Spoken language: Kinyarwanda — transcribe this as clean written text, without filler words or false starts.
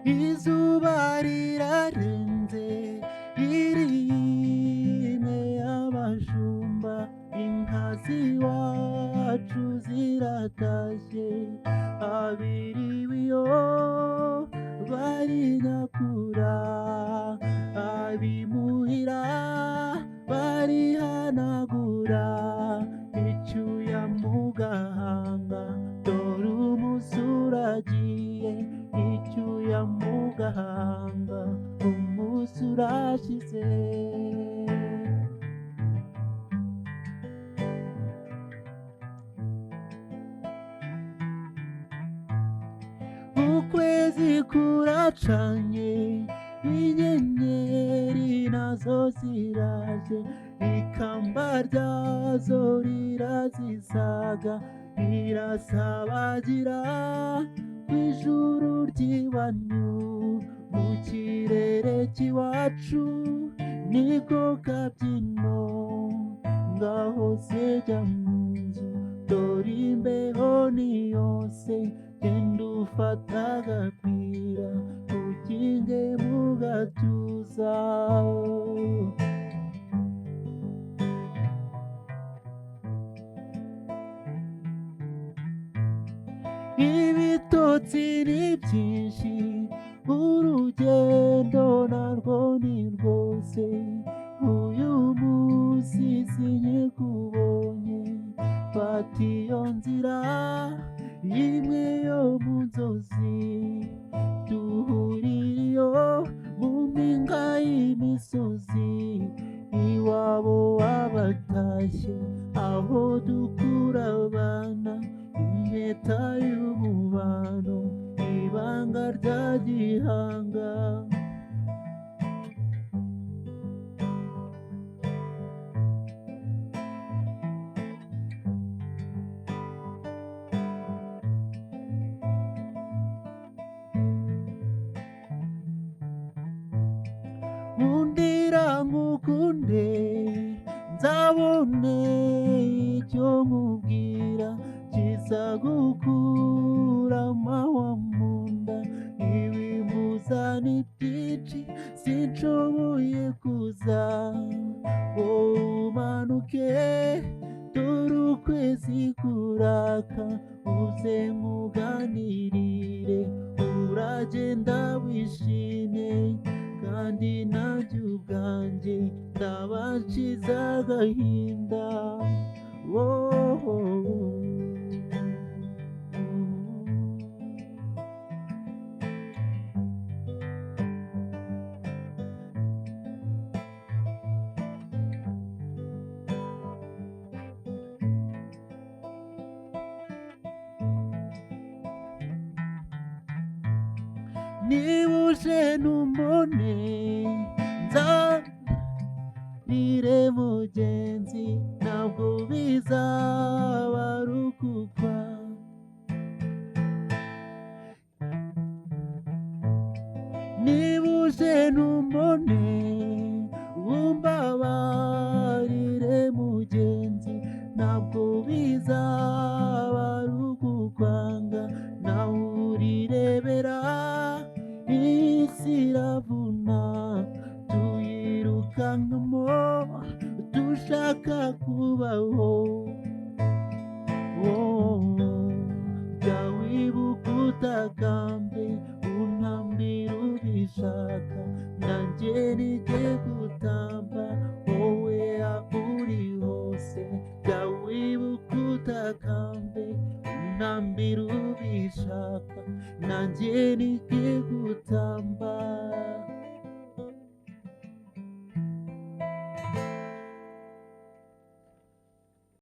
izuba rirarenze, irime y'abashumba, inka z'iwacu ziratashye, abiriwe iyo barinakura, abimuhira barihanagura, icyuya mu gahanga, dore umunsi uragiye, icyuya mu gahanga, umunsi urashize. Ukwezi kuracanye, inyenyeri nazo ziraje, ikamba ryazo rirazisaga, rirasabagira kw'ijuru ry'iwanyu, mu kirere cy'iwacu niko kabyino, ngaho se jya mu nzu, dore imbeho ni yose, genda ufata agapira ukinge mu gatuza. Ibitotsi ni byinshi, urugendo narwo ni rwose, uyu munsi sinyikubonye, fata iyo nzira imwe yo mu nzozi, duhurire iyo mu mpinga y'imisozi, iwabo wabatashye, aho dukura abana, impeta y'umubano, ibanga rya gihanga. Nkundira ngukunde, nzabone icyo nkubwira, kizagukura amahwa mu nda, ibimbuza ni byinshi sinshoboye kuza, wowe umanuke, dore ukwezi kuraka, uze nkuganirire, uragenda wishimye, kandi nanjye ubwanjye ndaba nshize agahinda. Niba uje ntumbone, nzarire mugenzi, ntabwo bizaba ari ukugwa. Niba uje ntumbone, umbabarire mugenzi, ntabwo bizaba ari ukukwanga, nawe urirebera, isi iravuna, tuyirukankamo dushaka kubaho. Jya wibuka utakambe, untambira ubishaka, nanjye nige gutamba, wowe aho uri hose, jya wibuka utakambe, untambira ubishaka, nanjye nige gutamba.